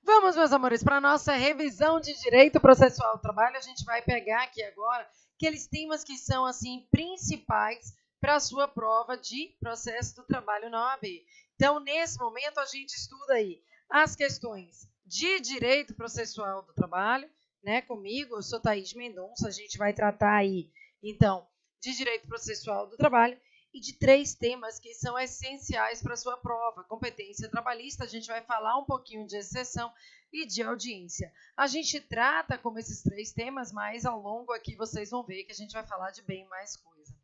Vamos, meus amores, para a nossa revisão de direito processual do trabalho. A gente vai pegar aqui agora aqueles temas que são, assim, principais para a sua prova de processo do trabalho na OAB. Então, nesse momento, a gente estuda aí as questões de direito processual do trabalho, né? Comigo, eu sou Thaís Mendonça, a gente vai tratar aí, então, de direito processual do trabalho e de 3 temas que são essenciais para a sua prova. Competência trabalhista, a gente vai falar um pouquinho de exceção e de audiência. A gente trata como esses 3 temas, mas ao longo aqui vocês vão ver que a gente vai falar de bem mais coisa.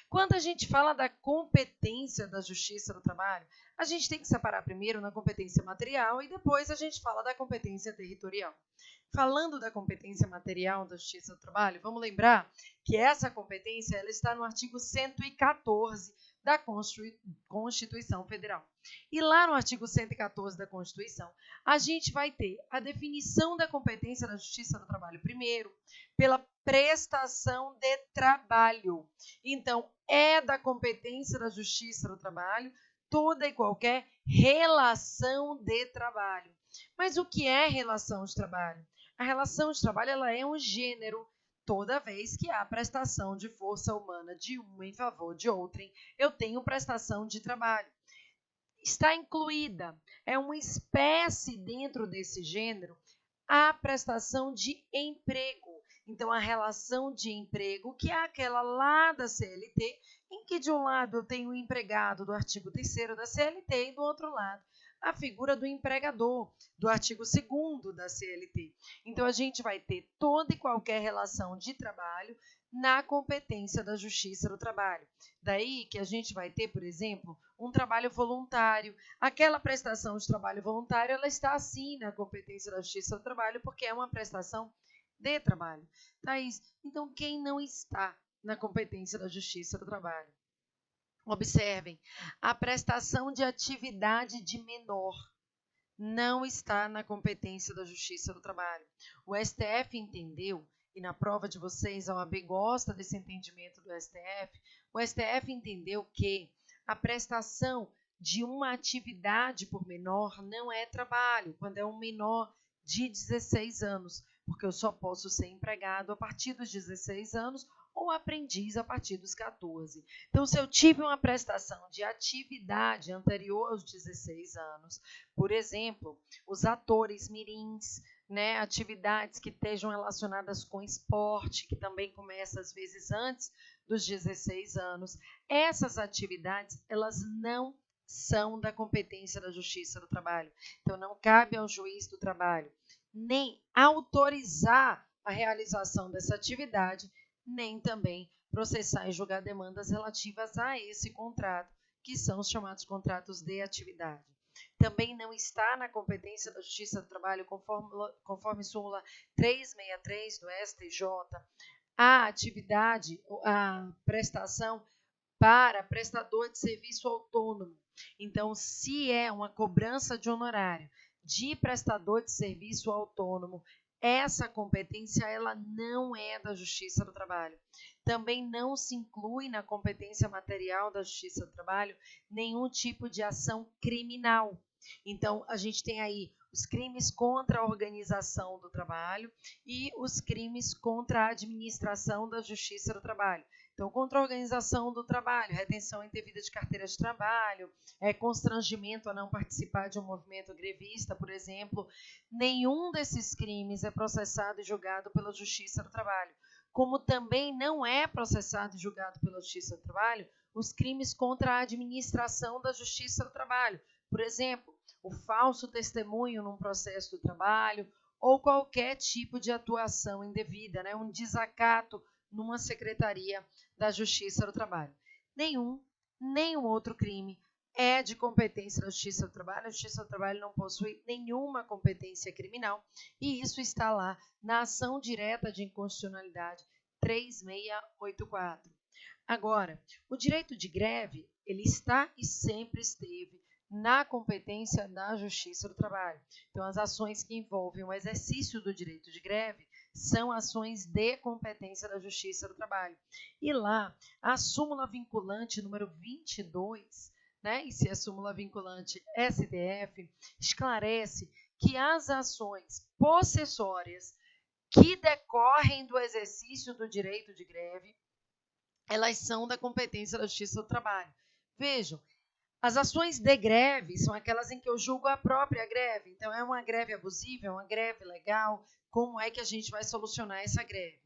Quando a gente fala da competência da Justiça do Trabalho, a gente tem que separar primeiro na competência material e depois a gente fala da competência territorial. Falando da competência material da Justiça do Trabalho, vamos lembrar que essa competência ela está no artigo 114 da Constituição Federal. E lá no artigo 114 da Constituição, a gente vai ter a definição da competência da Justiça do Trabalho, primeiro, pela prestação de trabalho. Então, é da competência da Justiça do Trabalho toda e qualquer relação de trabalho. Mas o que é relação de trabalho? A relação de trabalho ela é um gênero. Toda vez que há prestação de força humana de um em favor de outrem, eu tenho prestação de trabalho. Está incluída, é uma espécie dentro desse gênero, a prestação de emprego. Então, a relação de emprego, que é aquela lá da CLT, em que de um lado eu tenho o empregado do artigo 3º da CLT e do outro lado a figura do empregador, do artigo 2º da CLT. Então, a gente vai ter toda e qualquer relação de trabalho na competência da Justiça do Trabalho. Daí que a gente vai ter, por exemplo, um trabalho voluntário. Aquela prestação de trabalho voluntário, ela está assim na competência da Justiça do Trabalho, porque é uma prestação de trabalho. Thaís, então quem não está na competência da Justiça do Trabalho? Observem, a prestação de atividade de menor não está na competência da Justiça do Trabalho. O STF entendeu, e na prova de vocês a OAB gosta desse entendimento do STF, o STF entendeu que a prestação de uma atividade por menor não é trabalho, quando é um menor de 16 anos, porque eu só posso ser empregado a partir dos 16 anos ou aprendiz a partir dos 14. Então, se eu tive uma prestação de atividade anterior aos 16 anos, por exemplo, os atores mirins, né, atividades que estejam relacionadas com esporte, que também começa às vezes antes dos 16 anos, essas atividades, elas não são da competência da Justiça do Trabalho. Então, não cabe ao juiz do trabalho nem autorizar a realização dessa atividade, nem também processar e julgar demandas relativas a esse contrato, que são os chamados contratos de atividade. Também não está na competência da Justiça do Trabalho, conforme súmula 363 do STJ, a atividade, a prestação para prestador de serviço autônomo. Então, se é uma cobrança de honorário de prestador de serviço autônomo, essa competência ela não é da Justiça do Trabalho. Também não se inclui na competência material da Justiça do Trabalho nenhum tipo de ação criminal. Então, a gente tem aí os crimes contra a organização do trabalho e os crimes contra a administração da Justiça do Trabalho. Então, contra a organização do trabalho, retenção indevida de carteira de trabalho, constrangimento a não participar de um movimento grevista, por exemplo, nenhum desses crimes é processado e julgado pela Justiça do Trabalho. Como também não é processado e julgado pela Justiça do Trabalho os crimes contra a administração da Justiça do Trabalho. Por exemplo, o falso testemunho num processo do trabalho ou qualquer tipo de atuação indevida, né? Um desacato numa secretaria da Justiça do Trabalho. Nenhum outro crime é de competência da Justiça do Trabalho. A Justiça do Trabalho não possui nenhuma competência criminal e isso está lá na ação direta de inconstitucionalidade 3684. Agora, o direito de greve, ele está e sempre esteve na competência da Justiça do Trabalho. Então, as ações que envolvem o exercício do direito de greve são ações de competência da Justiça do Trabalho. E lá, a súmula vinculante número 22, né, e se é súmula vinculante STF, esclarece que as ações possessórias que decorrem do exercício do direito de greve, elas são da competência da Justiça do Trabalho. Vejam, as ações de greve são aquelas em que eu julgo a própria greve. Então, é uma greve abusiva, é uma greve legal? Como é que a gente vai solucionar essa greve?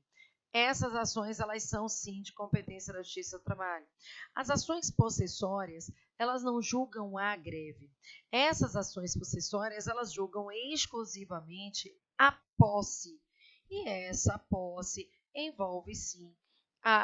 Essas ações, elas são, sim, de competência da Justiça do Trabalho. As ações possessórias, elas não julgam a greve. Essas ações possessórias, elas julgam exclusivamente a posse. E essa posse envolve, sim,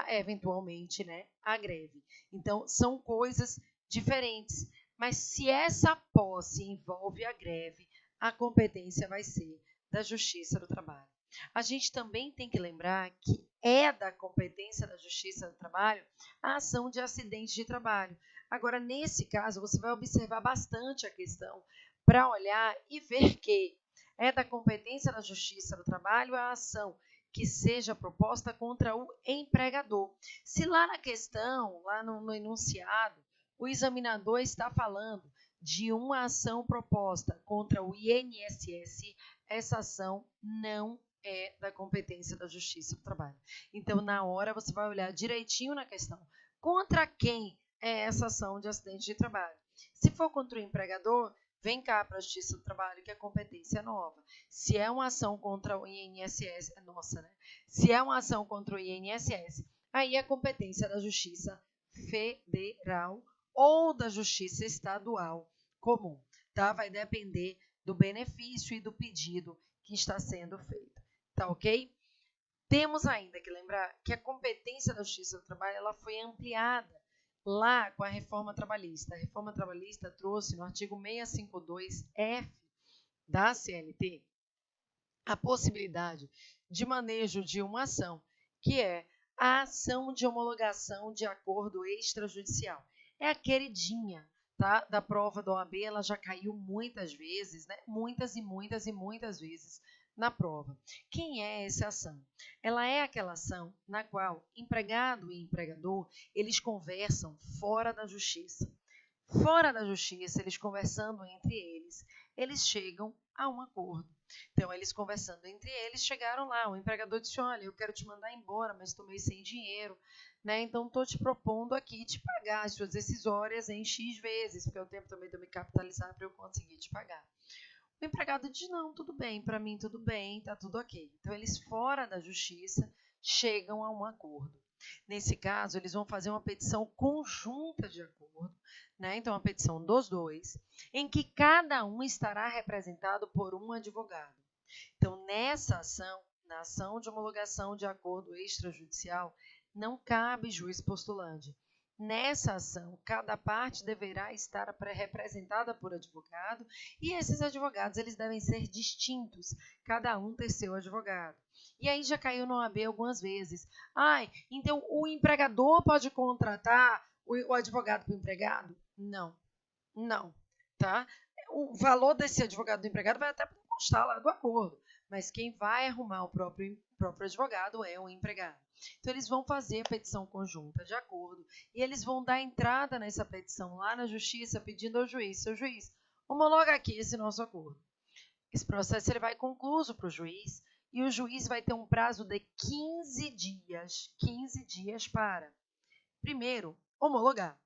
eventualmente, né, a greve. Então, são coisas diferentes. Mas se essa posse envolve a greve, a competência vai ser da Justiça do Trabalho. A gente também tem que lembrar que é da competência da Justiça do Trabalho a ação de acidente de trabalho. Agora, nesse caso, você vai observar bastante a questão para olhar e ver que é da competência da Justiça do Trabalho a ação que seja proposta contra o empregador. Se lá na questão, lá no enunciado, o examinador está falando de uma ação proposta contra o INSS, essa ação não é da competência da Justiça do Trabalho. Então, na hora, você vai olhar direitinho na questão. Contra quem é essa ação de acidente de trabalho? Se for contra o empregador, vem cá para a Justiça do Trabalho, que a competência é nova. Se é uma ação contra o INSS, é nossa, né? Se é uma ação contra o INSS, aí a competência da Justiça Federal ou da Justiça Estadual comum, tá? Vai depender do benefício e do pedido que está sendo feito. Tá ok? Temos ainda que lembrar que a competência da Justiça do Trabalho ela foi ampliada lá com a reforma trabalhista. A reforma trabalhista trouxe no artigo 652F da CLT a possibilidade de manejo de uma ação, que é a ação de homologação de acordo extrajudicial. É a queridinha, tá, da prova da OAB, ela já caiu muitas vezes, né? Muitas vezes na prova. Quem é essa ação? Ela é aquela ação na qual empregado e empregador, eles conversam fora da justiça. Fora da justiça, eles conversando entre eles, eles chegam a um acordo. Então, eles conversando entre eles, chegaram lá. O empregador disse, olha, eu quero te mandar embora, mas estou meio sem dinheiro, né? Então, estou te propondo aqui te pagar as suas rescisórias em X vezes, porque é o tempo também de eu me capitalizar para eu conseguir te pagar. O empregado diz, não, tudo bem, para mim tudo bem, está tudo ok. Então, eles fora da justiça chegam a um acordo. Nesse caso, eles vão fazer uma petição conjunta de acordo, né? Então, uma petição dos dois, em que cada um estará representado por um advogado. Então, nessa ação, na ação de homologação de acordo extrajudicial, não cabe juiz postulante. Nessa ação, cada parte deverá estar representada por advogado e esses advogados eles devem ser distintos, cada um ter seu advogado. E aí já caiu no OAB algumas vezes. Então o empregador pode contratar o advogado para o empregado? Não, tá? O valor desse advogado do empregado vai até constar lá do acordo, mas quem vai arrumar o próprio advogado é o empregado. Então, eles vão fazer a petição conjunta de acordo e eles vão dar entrada nessa petição lá na justiça pedindo ao juiz, seu juiz, homologa aqui esse nosso acordo. Esse processo ele vai concluso para o juiz e o juiz vai ter um prazo de 15 dias para, primeiro, homologar.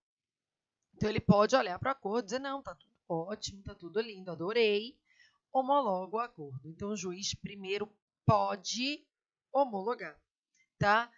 Então, ele pode olhar para o acordo e dizer, não, está tudo ótimo, está tudo lindo, adorei, homologa o acordo. Então, o juiz primeiro pode homologar, tá?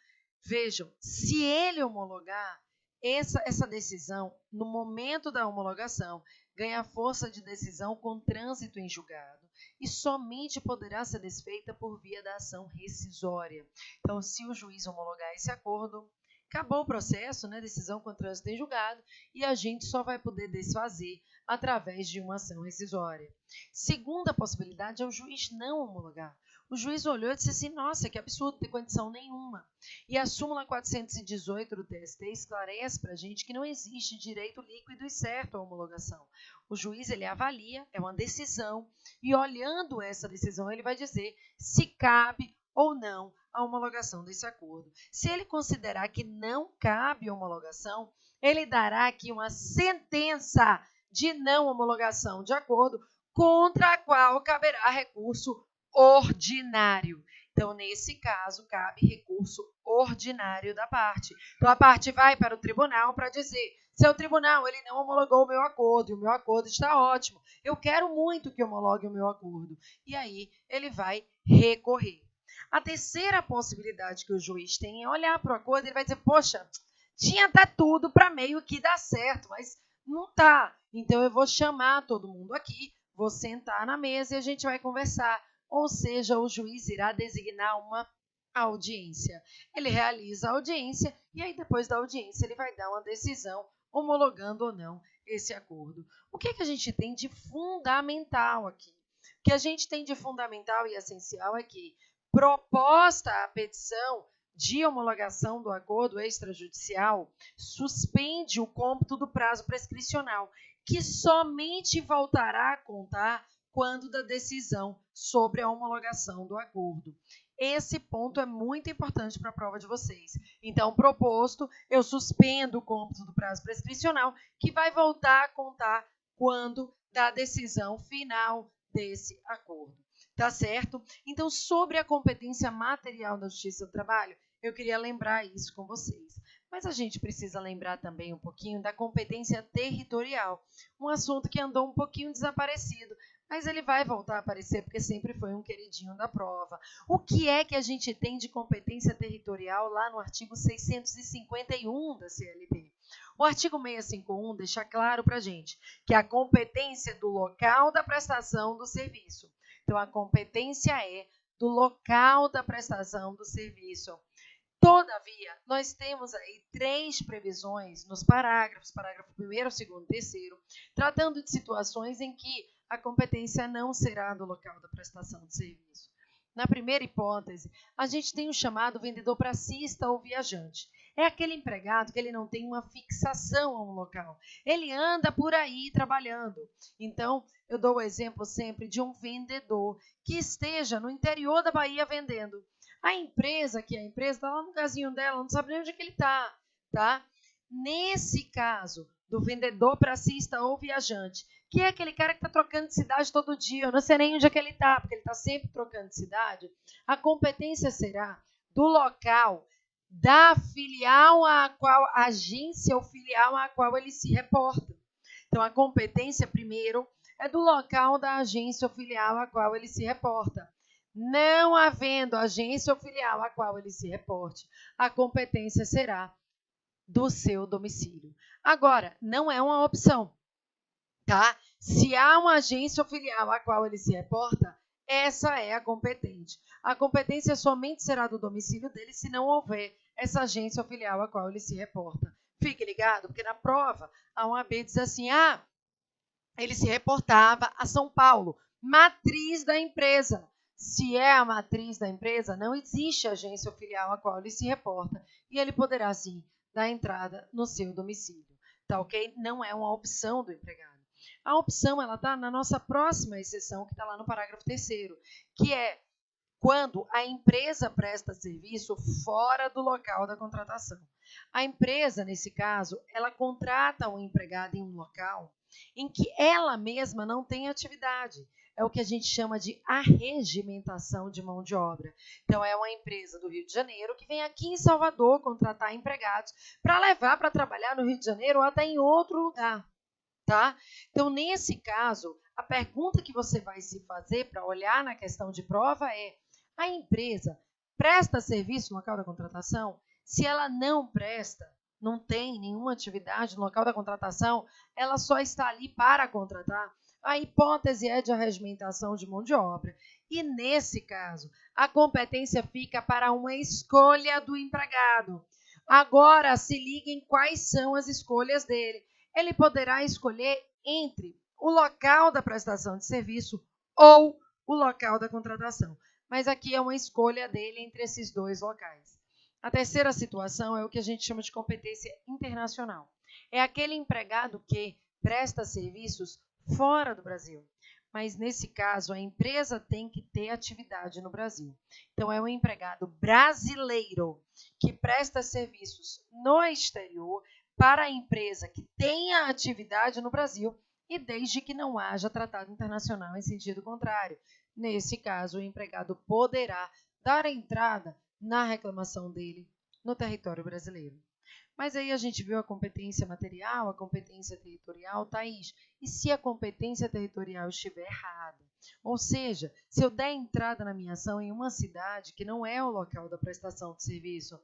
Vejam, se ele homologar, essa decisão, no momento da homologação, ganha força de decisão com trânsito em julgado e somente poderá ser desfeita por via da ação rescisória. Então, se o juiz homologar esse acordo, acabou o processo, né? Decisão com trânsito em julgado, e a gente só vai poder desfazer através de uma ação rescisória. Segunda possibilidade é o juiz não homologar. O juiz olhou e disse assim, nossa, que absurdo, não tem condição nenhuma. E a súmula 418 do TST esclarece para a gente que não existe direito líquido e certo à homologação. O juiz ele avalia, é uma decisão, e olhando essa decisão ele vai dizer se cabe ou não a homologação desse acordo. Se ele considerar que não cabe homologação, ele dará aqui uma sentença de não homologação de acordo contra a qual caberá recurso ordinário. Então, nesse caso, cabe recurso ordinário da parte. Então, a parte vai para o tribunal para dizer: seu tribunal, ele não homologou o meu acordo, e o meu acordo está ótimo. Eu quero muito que homologue o meu acordo. E aí, ele vai recorrer. A terceira possibilidade que o juiz tem é olhar para o acordo e ele vai dizer: poxa, tinha até tudo para meio que dar certo, mas não tá. Então, eu vou chamar todo mundo aqui, vou sentar na mesa e a gente vai conversar. Ou seja, o juiz irá designar uma audiência. Ele realiza a audiência e aí depois da audiência ele vai dar uma decisão homologando ou não esse acordo. O que é que a gente tem de fundamental aqui? O que a gente tem de fundamental e essencial é que, proposta a petição de homologação do acordo extrajudicial, suspende o cômputo do prazo prescricional, que somente voltará a contar quando da decisão sobre a homologação do acordo. Esse ponto é muito importante para a prova de vocês. Então, proposto, eu suspendo o cômputo do prazo prescricional, que vai voltar a contar quando da decisão final desse acordo. Tá certo? Então, sobre a competência material da Justiça do Trabalho, eu queria lembrar isso com vocês. Mas a gente precisa lembrar também um pouquinho da competência territorial, um assunto que andou um pouquinho desaparecido, mas ele vai voltar a aparecer porque sempre foi um queridinho da prova. O que é que a gente tem de competência territorial lá no artigo 651 da CLT? O artigo 651 deixa claro para a gente que a competência do local da prestação do serviço. Então, a competência é do local da prestação do serviço. Todavia, nós temos aí 3 previsões nos parágrafos, parágrafo 1º, 2º e 3º, tratando de situações em que a competência não será do local da prestação de serviço. Na primeira hipótese, a gente tem o chamado vendedor pracista ou viajante. É aquele empregado que ele não tem uma fixação a um local. Ele anda por aí trabalhando. Então, eu dou o exemplo sempre de um vendedor que esteja no interior da Bahia vendendo. A empresa está lá no casinho dela, não sabe nem onde é que ele está, tá? Nesse caso do vendedor pracista ou viajante, que é aquele cara que está trocando de cidade todo dia, eu não sei nem onde é que ele está, porque ele está sempre trocando de cidade, a competência será do local da filial a qual, agência ou filial a qual ele se reporta. Então, a competência, primeiro, é do local da agência ou filial a qual ele se reporta. Não havendo agência ou filial a qual ele se reporte, a competência será do seu domicílio. Agora, não é uma opção, tá? Se há uma agência ou filial a qual ele se reporta, essa é a competente. A competência somente será do domicílio dele se não houver essa agência ou filial a qual ele se reporta. Fique ligado, porque na prova a OAB diz assim: ele se reportava a São Paulo, matriz da empresa. Se é a matriz da empresa, não existe agência ou filial a qual ele se reporta e ele poderá, sim, dar entrada no seu domicílio. Tá ok? Não é uma opção do empregado. A opção está na nossa próxima exceção, que está lá no parágrafo 3º, que é quando a empresa presta serviço fora do local da contratação. A empresa, nesse caso, ela contrata um empregado em um local em que ela mesma não tem atividade. É o que a gente chama de arregimentação de mão de obra. Então, é uma empresa do Rio de Janeiro que vem aqui em Salvador contratar empregados para levar para trabalhar no Rio de Janeiro ou até em outro lugar. Tá? Então, nesse caso, a pergunta que você vai se fazer para olhar na questão de prova é: a empresa presta serviço no local da contratação? Se ela não presta, não tem nenhuma atividade no local da contratação, ela só está ali para contratar, a hipótese é de arregimentação de mão de obra. E, nesse caso, a competência fica para uma escolha do empregado. Agora, se liguem quais são as escolhas dele. Ele poderá escolher entre o local da prestação de serviço ou o local da contratação. Mas aqui é uma escolha dele entre esses 2 locais. A terceira situação é o que a gente chama de competência internacional. É aquele empregado que presta serviços fora do Brasil. Mas, nesse caso, a empresa tem que ter atividade no Brasil. Então, é um empregado brasileiro que presta serviços no exterior para a empresa que tenha atividade no Brasil e desde que não haja tratado internacional em sentido contrário. Nesse caso, o empregado poderá dar entrada na reclamação dele no território brasileiro. Mas aí a gente viu a competência material, a competência territorial, Thaís. E se a competência territorial estiver errada? Ou seja, se eu der entrada na minha ação em uma cidade que não é o local da prestação de serviço,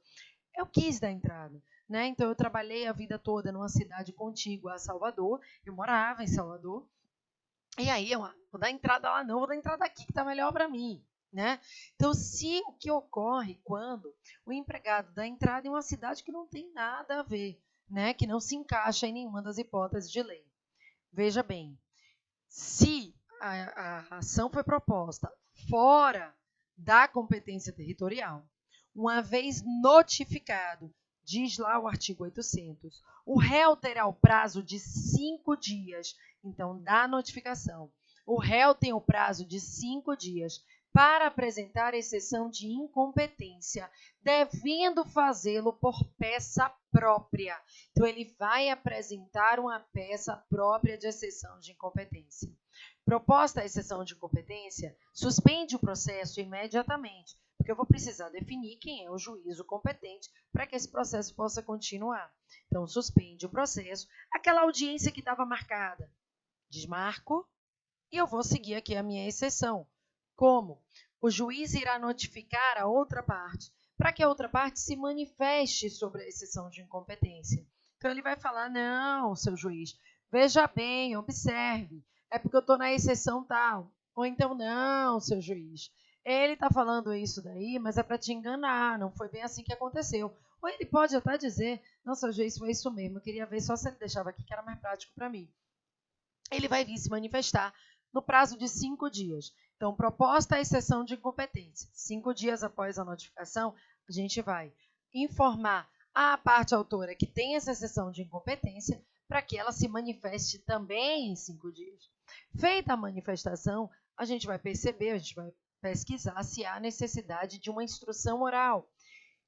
eu quis dar entrada, né? Então, eu trabalhei a vida toda numa cidade contígua a Salvador, eu morava em Salvador, e aí eu vou dar entrada lá não, vou dar entrada aqui que está melhor para mim, né? Então, se o que ocorre quando o empregado dá entrada em uma cidade que não tem nada a ver, né? Que não se encaixa em nenhuma das hipóteses de lei. Veja bem, se a ação foi proposta fora da competência territorial, uma vez notificado, diz lá o artigo 800, o réu terá o prazo de 5 dias, então, da notificação. O réu tem o prazo de 5 dias para apresentar exceção de incompetência, devendo fazê-lo por peça própria. Então, ele vai apresentar uma peça própria de exceção de incompetência. Proposta a exceção de incompetência, suspende o processo imediatamente, porque eu vou precisar definir quem é o juízo competente para que esse processo possa continuar. Então, suspende o processo, aquela audiência que estava marcada, desmarco e eu vou seguir aqui a minha exceção. Como? O juiz irá notificar a outra parte para que a outra parte se manifeste sobre a exceção de incompetência. Então, ele vai falar, não, seu juiz, veja bem, observe, é porque eu estou na exceção tal. Ou então, não, seu juiz, ele está falando isso daí, mas é para te enganar, não foi bem assim que aconteceu. Ou ele pode até dizer, não, seu juiz, foi isso mesmo, eu queria ver só se ele deixava aqui que era mais prático para mim. Ele vai vir se manifestar no prazo de 5 dias. Então, proposta a exceção de incompetência. 5 dias após a notificação, a gente vai informar a parte autora que tem essa exceção de incompetência para que ela se manifeste também em 5 dias. Feita a manifestação, a gente vai perceber, a gente vai pesquisar se há necessidade de uma instrução oral.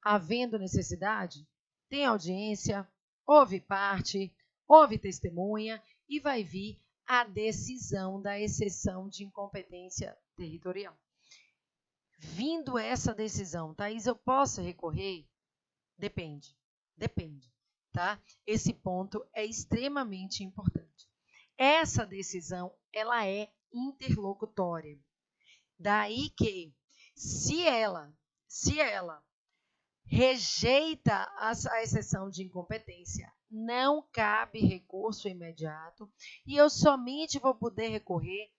Havendo necessidade, tem audiência, houve parte, houve testemunha e vai vir a decisão da exceção de incompetência territorial. Vindo essa decisão, Thaís, eu posso recorrer? Depende, tá? Esse ponto é extremamente importante. Essa decisão, ela é interlocutória. Daí que, se ela rejeita a exceção de incompetência, não cabe recurso imediato e eu somente vou poder recorrer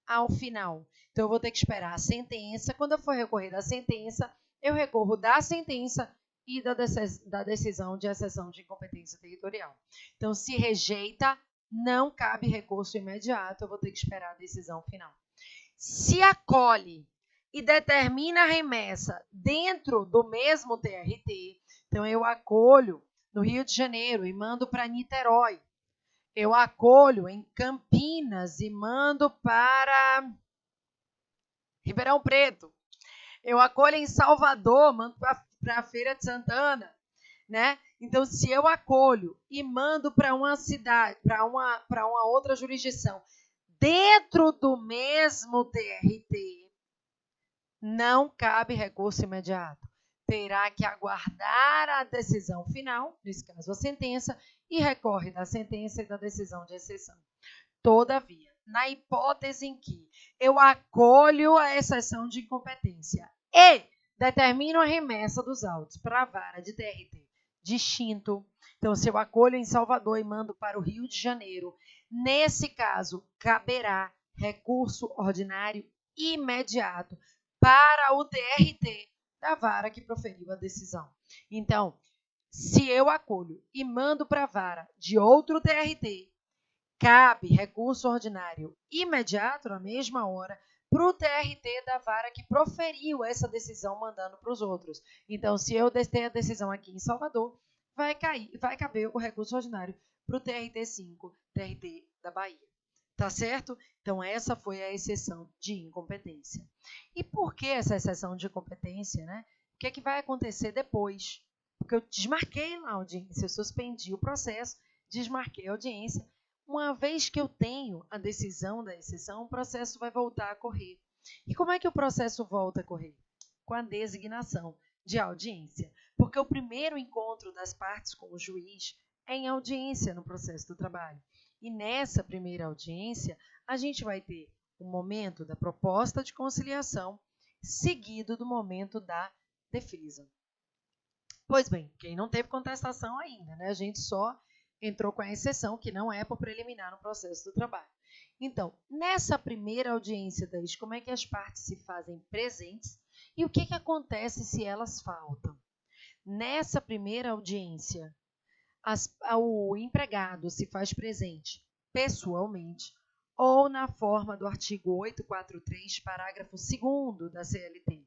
ao final. Então, eu vou ter que esperar a sentença. Quando eu for recorrer da sentença, eu recorro da sentença e da decisão de exceção de incompetência territorial. Então, se rejeita, não cabe recurso imediato, eu vou ter que esperar a decisão final. Se acolhe e determina a remessa dentro do mesmo TRT, então eu acolho no Rio de Janeiro e mando para Niterói. Eu acolho em Campinas e mando para Ribeirão Preto. Eu acolho em Salvador, mando para a Feira de Santana, né? Então, se eu acolho e mando para uma cidade, para uma outra jurisdição, dentro do mesmo TRT, não cabe recurso imediato. Terá que aguardar a decisão final, nesse caso a sentença, e recorre da sentença e da decisão de exceção. Todavia, na hipótese em que eu acolho a exceção de incompetência e determino a remessa dos autos para a vara de TRT distinto, então se eu acolho em Salvador e mando para o Rio de Janeiro, nesse caso caberá recurso ordinário imediato para o TRT da vara que proferiu a decisão. Então, se eu acolho e mando para a vara de outro TRT, cabe recurso ordinário imediato, na mesma hora, para o TRT da vara que proferiu essa decisão mandando para os outros. Então, se eu ter a decisão aqui em Salvador, vai caber o recurso ordinário para o TRT5, TRT da Bahia. Tá certo? Então, essa foi a exceção de incompetência. E por que essa exceção de incompetência, né? O que é que vai acontecer depois? Porque eu desmarquei a audiência, eu suspendi o processo, desmarquei a audiência. Uma vez que eu tenho a decisão da exceção, o processo vai voltar a correr. E como é que o processo volta a correr? Com a designação de audiência. Porque o primeiro encontro das partes com o juiz é em audiência no processo do trabalho. E nessa primeira audiência, a gente vai ter o momento da proposta de conciliação, seguido do momento da defesa. Pois bem, quem não teve contestação ainda, né? A gente só entrou com a exceção, que não é por preliminar no processo do trabalho. Então, nessa primeira audiência, Thaís, como é que as partes se fazem presentes e o que acontece se elas faltam? Nessa primeira audiência, o empregado se faz presente pessoalmente ou na forma do artigo 843, parágrafo 2º da CLT.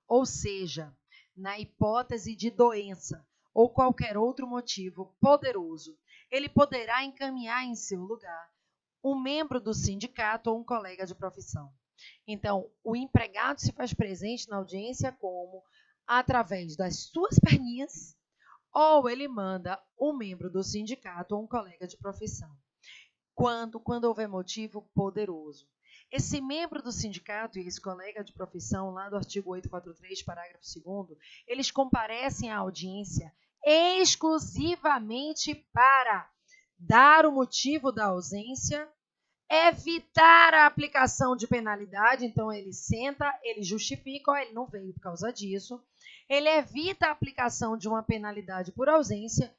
Ou seja, na hipótese de doença ou qualquer outro motivo poderoso, ele poderá encaminhar em seu lugar um membro do sindicato ou um colega de profissão. Então, o empregado se faz presente na audiência como? Através das suas perninhas, ou ele manda um membro do sindicato ou um colega de profissão. Quando houver motivo poderoso. Esse membro do sindicato e esse colega de profissão, lá do artigo 843, parágrafo 2º, eles comparecem à audiência exclusivamente para dar o motivo da ausência, evitar a aplicação de penalidade. Então, ele senta, ele justifica, ele não veio por causa disso, ele evita a aplicação de uma penalidade por ausência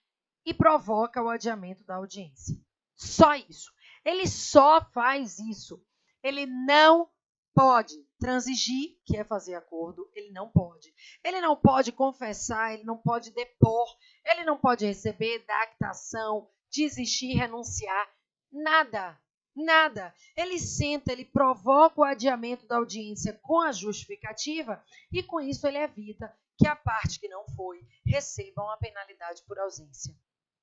e provoca o adiamento da audiência. Só isso. Ele só faz isso. Ele não pode transigir, que é fazer acordo, ele não pode. Ele não pode confessar, ele não pode depor, ele não pode receber dactação, desistir, renunciar, nada. Nada. Ele senta, ele provoca o adiamento da audiência com a justificativa e com isso ele evita que a parte que não foi receba uma penalidade por ausência.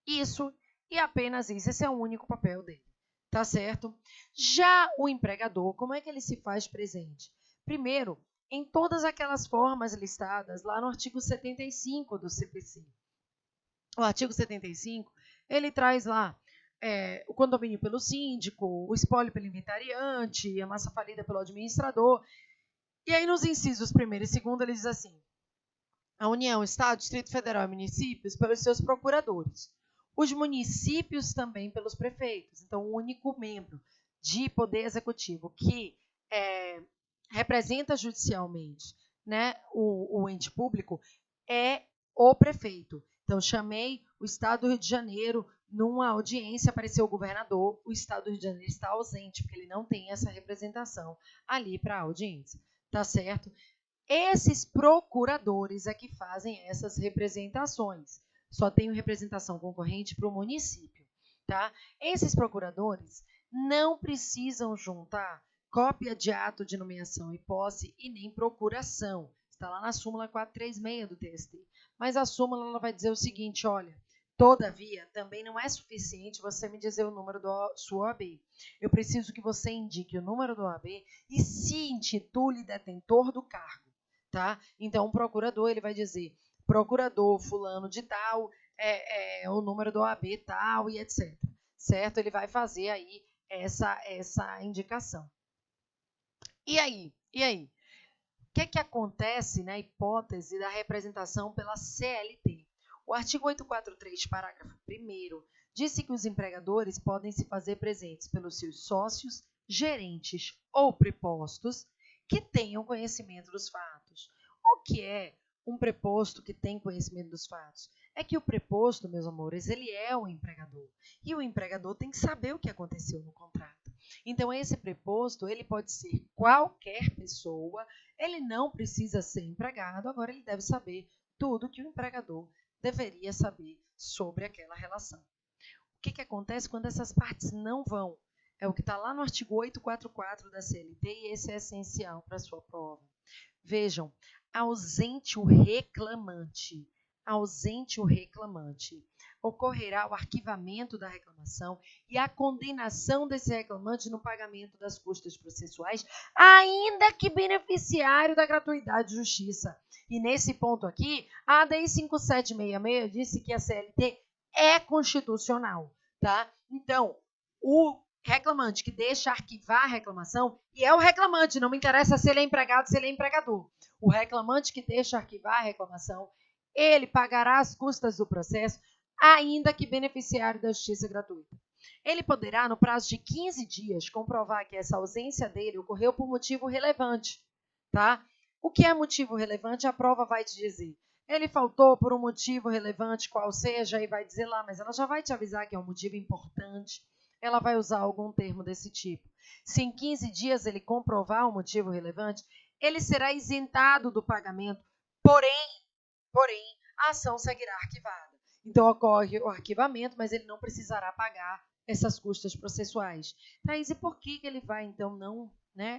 Isso e apenas isso. Esse é o único papel dele. Tá certo? Já o empregador, como é que ele se faz presente? Primeiro, em todas aquelas formas listadas lá no artigo 75 do CPC. O artigo 75, ele traz lá o condomínio pelo síndico, o espólio pelo inventariante, a massa falida pelo administrador. E aí, nos incisos 1º e 2º, ele diz assim: a União, Estado, Distrito Federal e municípios pelos seus procuradores. Os municípios também pelos prefeitos. Então, o único membro de poder executivo que representa judicialmente, né, o ente público é o prefeito. Então, chamei o Estado do Rio de Janeiro numa audiência, apareceu o governador, o Estado do Rio de Janeiro está ausente, porque ele não tem essa representação ali para a audiência. Tá certo? Esses procuradores é que fazem essas representações. Só tem representação concorrente para o município. Tá? Esses procuradores não precisam juntar cópia de ato de nomeação e posse e nem procuração. Está lá na súmula 436 do TST. Mas a súmula ela vai dizer o seguinte, olha, todavia, também não é suficiente você me dizer o número da sua OAB. Eu preciso que você indique o número do OAB e se intitule detentor do cargo. Tá? Então, o procurador ele vai dizer procurador fulano de tal, o número do OAB tal e etc. Certo? Ele vai fazer aí essa indicação. E aí? O que acontece na hipótese da representação pela CLT? O artigo 843, parágrafo 1º, disse que os empregadores podem se fazer presentes pelos seus sócios, gerentes ou prepostos que tenham conhecimento dos fatos. O que é um preposto que tem conhecimento dos fatos? É que o preposto, meus amores, ele é o empregador. E o empregador tem que saber o que aconteceu no contrato. Então, esse preposto, ele pode ser qualquer pessoa, ele não precisa ser empregado, agora ele deve saber tudo que o empregador deveria saber sobre aquela relação. O que acontece quando essas partes não vão? É o que está lá no artigo 844 da CLT e esse é essencial para a sua prova. Vejam, ausente o reclamante, ocorrerá o arquivamento da reclamação e a condenação desse reclamante no pagamento das custas processuais, ainda que beneficiário da gratuidade de justiça. E nesse ponto aqui, a ADI 5766 disse que a CLT é constitucional, tá? Então, O reclamante que deixa arquivar a reclamação, e é o reclamante, não me interessa se ele é empregado, se ele é empregador. O reclamante que deixa arquivar a reclamação, ele pagará as custas do processo, ainda que beneficiário da justiça gratuita. Ele poderá, no prazo de 15 dias, comprovar que essa ausência dele ocorreu por motivo relevante, tá? O que é motivo relevante, a prova vai te dizer. Ele faltou por um motivo relevante, qual seja, e vai dizer lá, mas ela já vai te avisar que é um motivo importante. Ela vai usar algum termo desse tipo. Se em 15 dias ele comprovar um motivo relevante, ele será isentado do pagamento, porém, a ação seguirá arquivada. Então, ocorre o arquivamento, mas ele não precisará pagar essas custas processuais. Thaís, e por que ele vai, então, não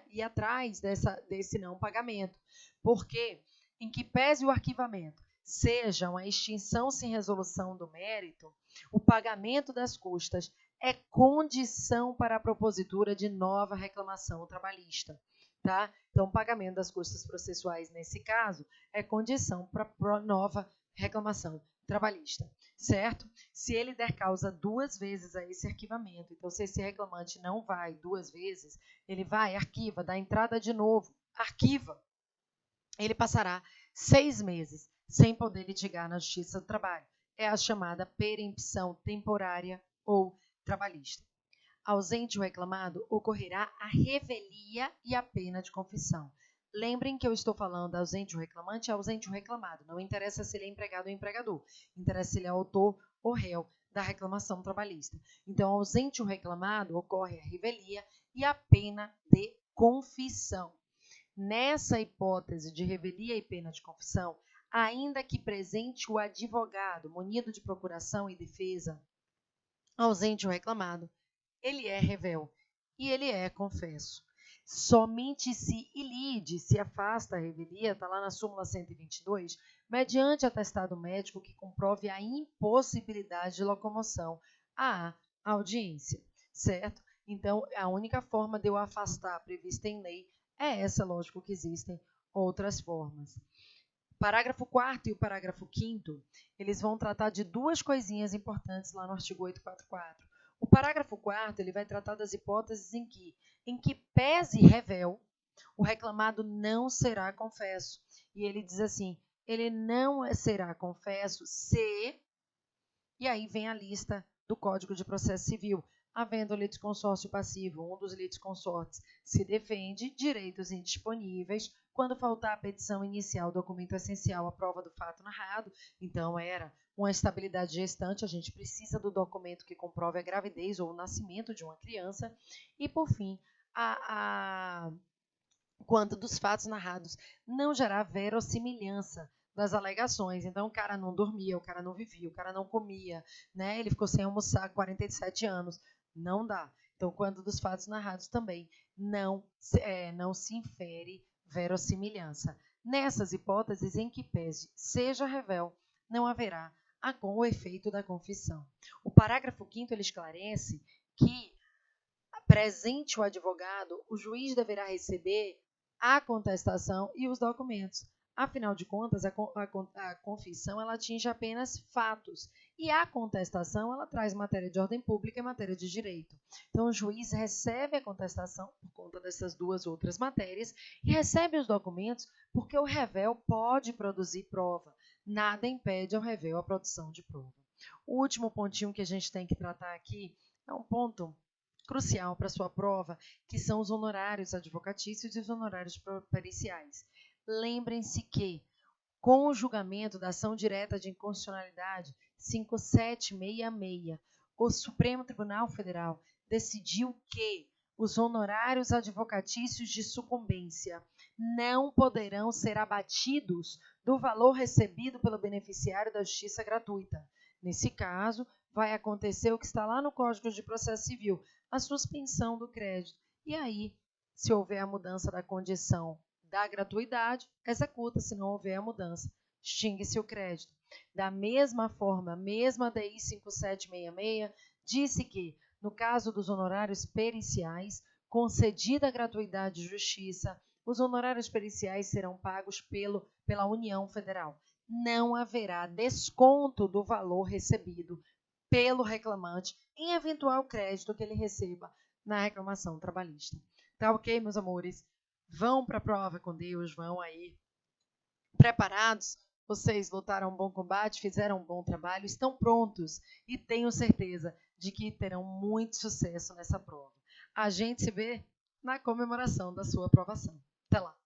ir atrás desse não pagamento? Porque, em que pese o arquivamento seja uma extinção sem resolução do mérito, o pagamento das custas é condição para a propositura de nova reclamação trabalhista. Tá? Então, o pagamento das custas processuais, nesse caso, é condição para nova reclamação trabalhista, certo? Se ele der causa 2 vezes a esse arquivamento, então se esse reclamante não vai 2 vezes, ele vai, arquiva, dá entrada de novo, arquiva, ele passará 6 meses sem poder litigar na Justiça do Trabalho. É a chamada perempção temporária ou trabalhista. Ausente o reclamado, ocorrerá a revelia e a pena de confissão. Lembrem que eu estou falando ausente o reclamante e ausente o reclamado. Não interessa se ele é empregado ou empregador. Interessa se ele é autor ou réu da reclamação trabalhista. Então, ausente o reclamado, ocorre a revelia e a pena de confissão. Nessa hipótese de revelia e pena de confissão, ainda que presente o advogado munido de procuração e defesa, ausente o reclamado, ele é revel e ele é confesso. Somente se ilide, se afasta a revelia, está lá na súmula 122, mediante atestado médico que comprove a impossibilidade de locomoção à audiência, certo? Então, a única forma de eu afastar prevista em lei é essa, lógico que existem outras formas. O parágrafo 4º e o parágrafo 5º, eles vão tratar de 2 coisinhas importantes lá no artigo 844. O parágrafo 4º, ele vai tratar das hipóteses em que pese revel, o reclamado não será confesso. E ele diz assim, ele não será confesso se... E aí vem a lista do Código de Processo Civil. Havendo litisconsórcio passivo, um dos litisconsortes se defende direitos indisponíveis quando faltar a petição inicial, documento essencial, a prova do fato narrado. Então, era uma estabilidade gestante, a gente precisa do documento que comprove a gravidez ou o nascimento de uma criança. E, por fim, quando dos fatos narrados não gerar verossimilhança das alegações. Então, o cara não dormia, o cara não vivia, o cara não comia, né? Ele ficou sem almoçar 47 anos. Não dá. Então, quando dos fatos narrados também não se infere verossimilhança. Nessas hipóteses em que pese seja revel, não haverá o efeito da confissão. O parágrafo 5º ele esclarece que, presente o advogado, o juiz deverá receber a contestação e os documentos. Afinal de contas, a confissão ela atinge apenas fatos e a contestação ela traz matéria de ordem pública e matéria de direito. Então, o juiz recebe a contestação por conta dessas 2 outras matérias e recebe os documentos porque o revel pode produzir prova. Nada impede ao revel a produção de prova. O último pontinho que a gente tem que tratar aqui é um ponto crucial para a sua prova, que são os honorários advocatícios e os honorários periciais. Lembrem-se que, com o julgamento da ação direta de inconstitucionalidade 5766, o Supremo Tribunal Federal decidiu que os honorários advocatícios de sucumbência não poderão ser abatidos do valor recebido pelo beneficiário da justiça gratuita. Nesse caso, vai acontecer o que está lá no Código de Processo Civil, a suspensão do crédito. E aí, se houver a mudança da condição da gratuidade, executa. Se não houver a mudança, extingue-se o crédito. Da mesma forma, a mesma DI 5766 disse que, no caso dos honorários periciais, concedida a gratuidade de justiça, os honorários periciais serão pagos pela União Federal. Não haverá desconto do valor recebido pelo reclamante em eventual crédito que ele receba na reclamação trabalhista. Tá ok, meus amores? Vão para a prova com Deus, vão aí preparados. Vocês lutaram um bom combate, fizeram um bom trabalho, estão prontos e tenho certeza de que terão muito sucesso nessa prova. A gente se vê na comemoração da sua aprovação. Até lá!